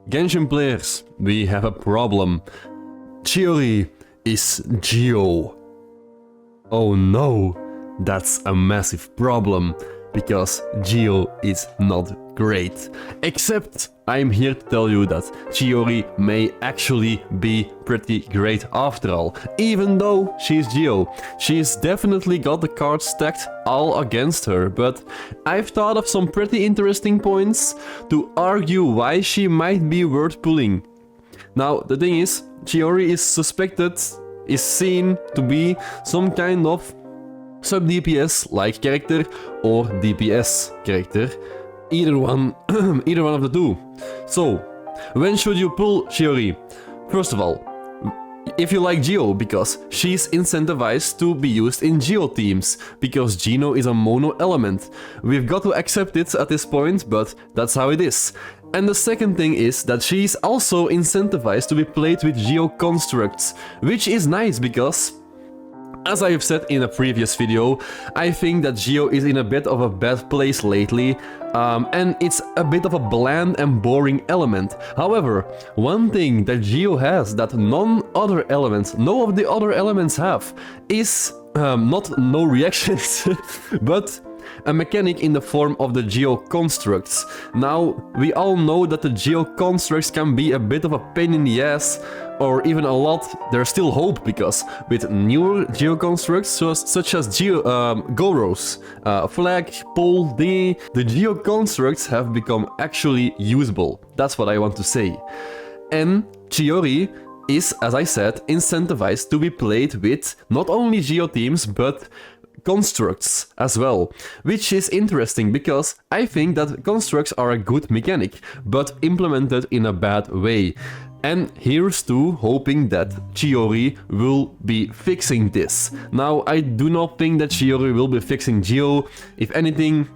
Genshin players, we have a problem. CHIORI is GEO. Oh no, that's a massive problem, because GEO is not great. Except I'm here to tell you that CHIORI may actually be pretty great after all, even though she's GEO. She's definitely got the cards stacked all against her, but I've thought of some pretty interesting points to argue why she might be worth pulling. Now, the thing is, CHIORI is seen to be some kind of sub-DPS like character or DPS character. Either one of the two. So, when should you pull CHIORI? First of all, if you like GEO, because she's incentivized to be used in GEO teams, because Geno is a mono element. We've got to accept it at this point, but that's how it is. And the second thing is that she's also incentivized to be played with GEO constructs, which is nice because, as I have said in a previous video, I think that GEO is in a bit of a bad place lately, and it's a bit of a bland and boring element. However, one thing that GEO has that no of the other elements have, is not no reactions, but a mechanic in the form of the GEO constructs. Now, we all know that the GEO constructs can be a bit of a pain in the ass, or even a lot. There's still hope, because with newer GEO constructs such as Goros, Flag, Pole, the GEO constructs have become actually usable. That's what I want to say. And CHIORI is, as I said, incentivized to be played with not only GEO teams, but constructs as well, which is interesting because I think that constructs are a good mechanic, but implemented in a bad way. And here's to hoping that CHIORI will be fixing this. Now, I do not think that CHIORI will be fixing GEO. If anything,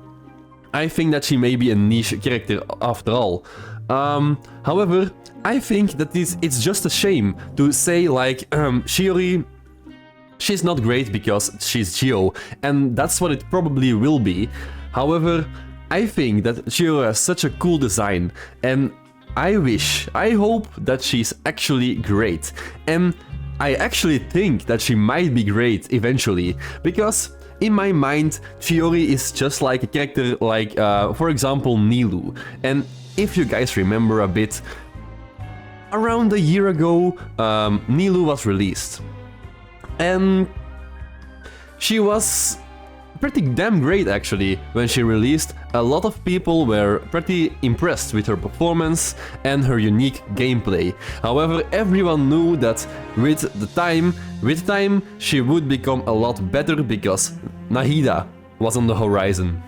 I think that she may be a niche character after all. However, I think that it's just a shame to say like CHIORI, she's not great because she's GEO, and that's what it probably will be. However, I think that CHIORI has such a cool design, and I hope that she's actually great. And I actually think that she might be great eventually, because in my mind, CHIORI is just like a character like, for example, Nilou. And if you guys remember a bit, around a year ago, Nilou was released. And she was pretty damn great actually when she released. A lot of people were pretty impressed with her performance and her unique gameplay. However, everyone knew that with time she would become a lot better because Nahida was on the horizon.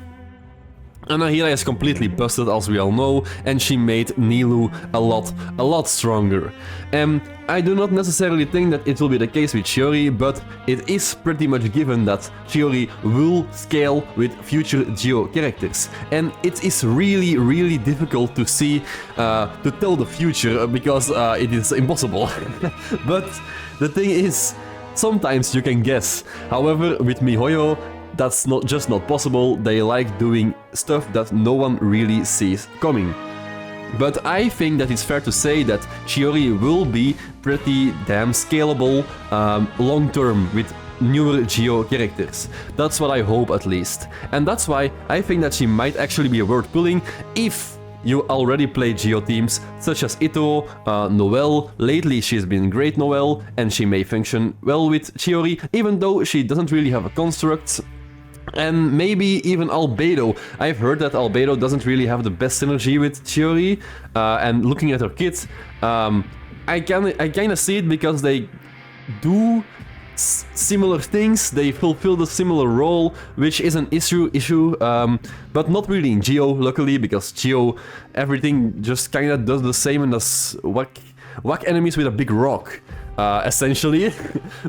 And Nahida is completely busted, as we all know, and she made Nilou a lot stronger. And I do not necessarily think that it will be the case with CHIORI, but it is pretty much given that CHIORI will scale with future GEO characters. And it is really difficult to see, to tell the future, because it is impossible. But the thing is, sometimes you can guess. However, with MiHoYo, that's just not possible. They like doing stuff that no one really sees coming. But I think that it's fair to say that CHIORI will be pretty damn scalable long term with newer GEO characters. That's what I hope, at least. And that's why I think that she might actually be worth pulling if you already play GEO teams such as Ito, Noelle. Lately she's been great, Noelle, and she may function well with CHIORI, even though she doesn't really have a construct. And maybe even Albedo. I've heard that Albedo doesn't really have the best synergy with CHIORI, and looking at her kit, I kinda see it because they do similar things, they fulfill the similar role, which is an issue, but not really in GEO, luckily, because GEO, everything just kinda does the same and does whack enemies with a big rock. Essentially.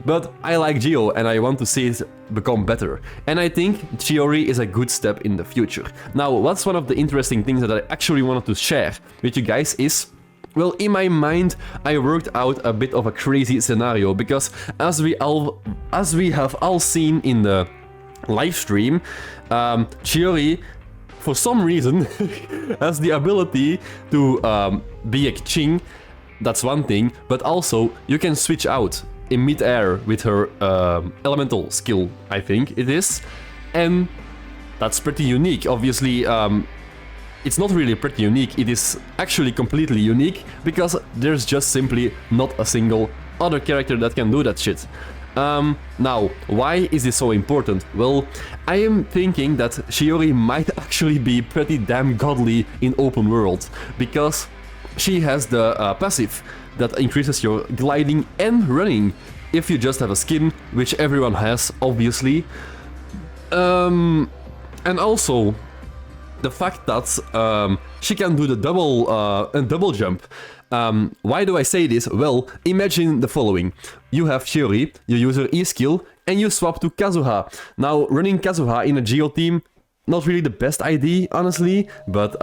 But I like GEO and I want to see it become better. And I think CHIORI is a good step in the future. Now, what's one of the interesting things that I actually wanted to share with you guys is, well, in my mind, I worked out a bit of a crazy scenario, because as we have all seen in the live stream, CHIORI for some reason, has the ability to be a Qing. That's one thing, but also you can switch out in mid-air with her elemental skill, I think it is. And that's pretty unique. Obviously, it's not really pretty unique, it is actually completely unique, because there's just simply not a single other character that can do that shit. Now, why is this so important? Well, I am thinking that CHIORI might actually be pretty damn godly in open world, because she has the passive that increases your gliding and running if you just have a skin, which everyone has, obviously. And also, the fact that she can do the double jump. Why do I say this? Well, imagine the following. You have CHIORI, you use her E-skill, and you swap to Kazuha. Now, running Kazuha in a GEO team, not really the best idea, honestly, but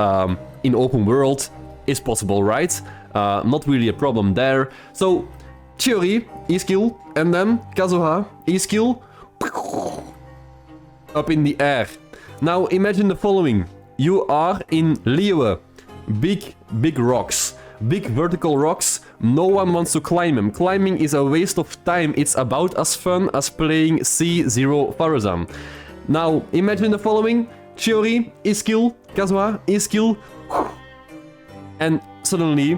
in open world, is possible, right? Not really a problem there. So, CHIORI, E-skill, and then Kazuha, E-skill, up in the air. Now, imagine the following. You are in Leeuwen. Big rocks. Big vertical rocks, no one wants to climb them. Climbing is a waste of time, it's about as fun as playing C0 Farazan. Now, imagine the following. CHIORI, E-skill, Kazuha, E-skill, and suddenly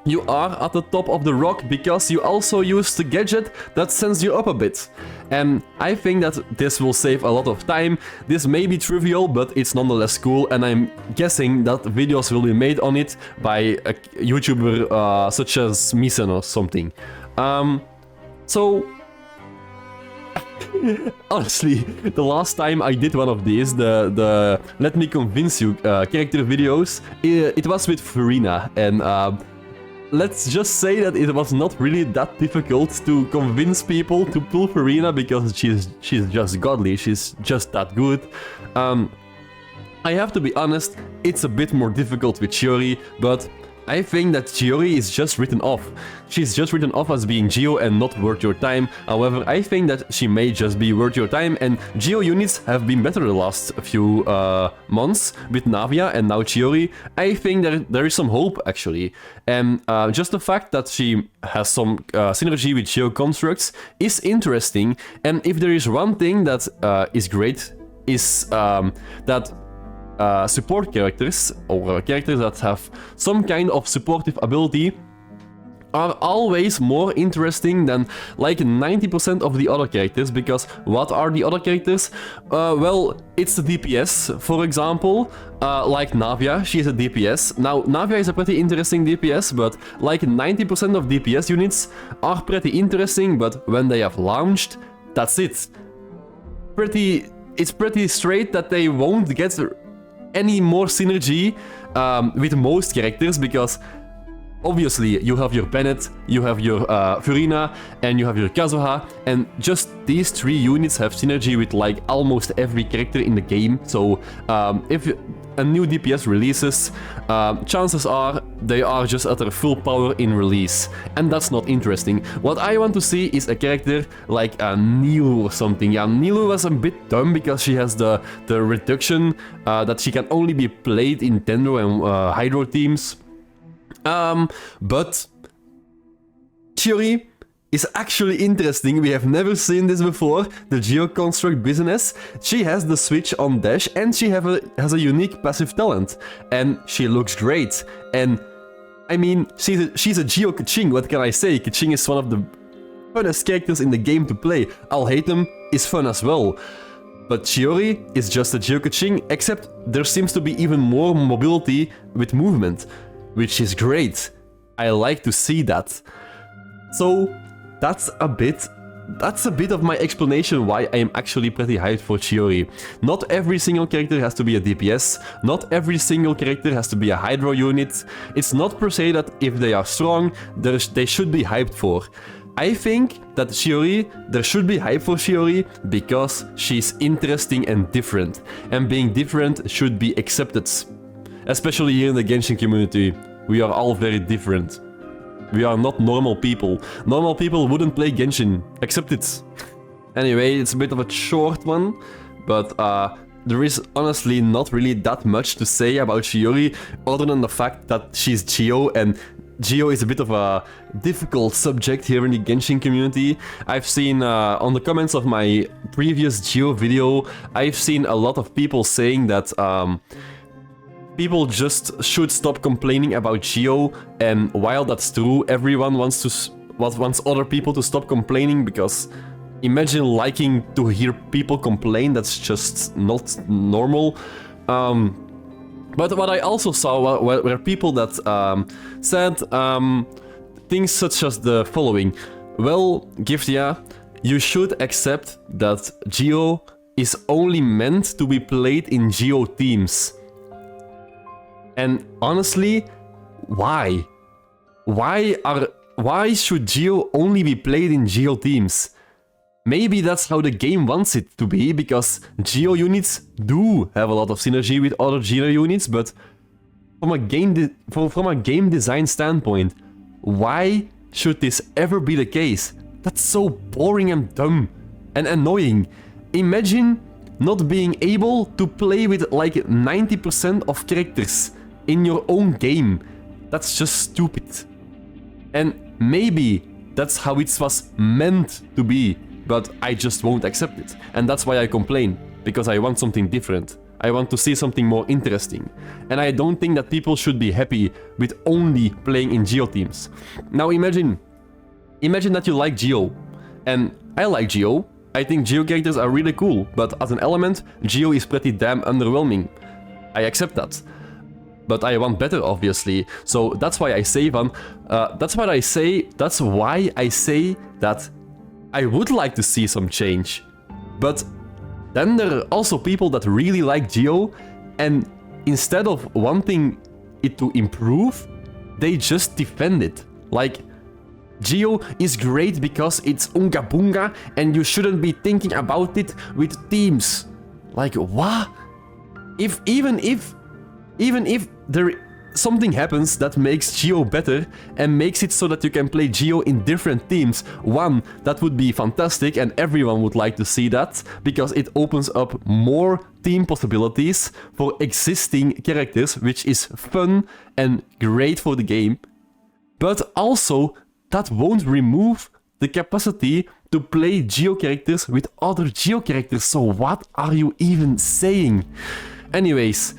you are at the top of the rock because you also use the gadget that sends you up a bit. And I think that this will save a lot of time. This may be trivial, but it's nonetheless cool, and I'm guessing that videos will be made on it by a YouTuber such as Misen or something. So... honestly, the last time I did one of these, the Let Me Convince You character videos, it was with Furina, and let's just say that it was not really that difficult to convince people to pull Furina because she's just godly, she's just that good. I have to be honest, it's a bit more difficult with CHIORI, but I think that CHIORI is just written off. She's just written off as being GEO and not worth your time. However, I think that she may just be worth your time, and GEO units have been better the last few months with Navia and now CHIORI. I think that there is some hope, actually. And just the fact that she has some synergy with GEO constructs is interesting. And if there is one thing that is great, is that support characters, or characters that have some kind of supportive ability, are always more interesting than like 90% of the other characters, because what are the other characters? Well, it's the DPS, for example, like Navia, she's a DPS. Now, Navia is a pretty interesting DPS, but like 90% of DPS units are pretty interesting, but when they have launched, that's it. It's pretty straight that they won't get any more synergy with most characters, because obviously you have your Bennett, you have your Furina, and you have your Kazuha, and just these three units have synergy with like almost every character in the game. So if a new DPS releases, chances are they are just at their full power in release, and that's not interesting. What I want to see is a character like Nilu or something. Yeah, Nilu was a bit dumb because she has the reduction that she can only be played in Tendo and Hydro teams. But CHIORI is actually interesting. We have never seen this before, the GEO construct business. She has the switch on dash, and she has a unique passive talent, and she looks great. And I mean, she's a GEO Keqing, what can I say? Keqing is one of the funnest characters in the game to play. I'll hate them is fun as well. But CHIORI is just a GEO Keqing, except there seems to be even more mobility with movement, which is great. I like to see that. So that's a bit of my explanation why I am actually pretty hyped for CHIORI. Not every single character has to be a DPS, not every single character has to be a Hydro unit. It's not per se that if they are strong, they should be hyped for. I think that CHIORI, there should be hype for CHIORI because she's interesting and different. And being different should be accepted. Especially here in the Genshin community. We are all very different. We are not normal people. Normal people wouldn't play Genshin. Accept it. Anyway, it's a bit of a short one, but there is honestly not really that much to say about CHIORI other than the fact that she's GEO, and GEO is a bit of a difficult subject here in the Genshin community. I've seen on the comments of my previous GEO video, I've seen a lot of people saying that people just should stop complaining about GEO, and while that's true, everyone wants other people to stop complaining, because imagine liking to hear people complain. That's just not normal. But what I also saw were people that said things such as the following. Well, Giftia, you should accept that GEO is only meant to be played in GEO teams. And honestly, why? Why should GEO only be played in GEO teams? Maybe that's how the game wants it to be, because GEO units do have a lot of synergy with other GEO units, but from a game design standpoint, why should this ever be the case? That's so boring and dumb and annoying. Imagine not being able to play with like 90% of characters in your own game. That's just stupid. And maybe that's how it was meant to be, but I just won't accept it. And that's why I complain, because I want something different. I want to see something more interesting. And I don't think that people should be happy with only playing in GEO teams. Now imagine that you like GEO. And I like GEO. I think GEO characters are really cool, but as an element, GEO is pretty damn underwhelming. I accept that. But I want better, obviously. So that's why I say, that's why I say that I would like to see some change. But then there are also people that really like GEO, and instead of wanting it to improve, they just defend it. Like, GEO is great because it's Unga Bunga and you shouldn't be thinking about it with teams. Like, what? Even if something happens that makes GEO better and makes it so that you can play GEO in different teams, one, that would be fantastic and everyone would like to see that, because it opens up more team possibilities for existing characters, which is fun and great for the game. But also, that won't remove the capacity to play GEO characters with other GEO characters, so what are you even saying? Anyways,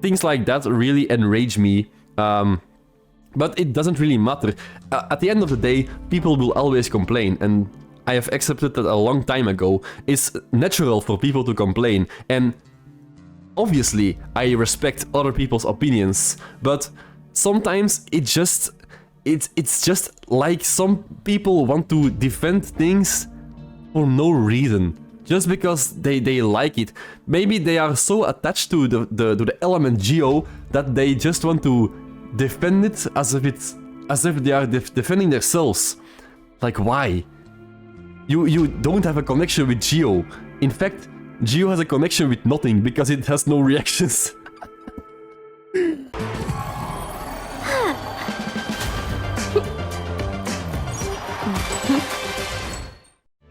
things like that really enrage me, but it doesn't really matter. At the end of the day, people will always complain, and I have accepted that a long time ago. It's natural for people to complain, and obviously I respect other people's opinions, but sometimes it's just like some people want to defend things for no reason. Just because they like it. Maybe they are so attached to the element GEO that they just want to defend it as if they are defending themselves. Like, why? You don't have a connection with GEO. In fact, GEO has a connection with nothing because it has no reactions.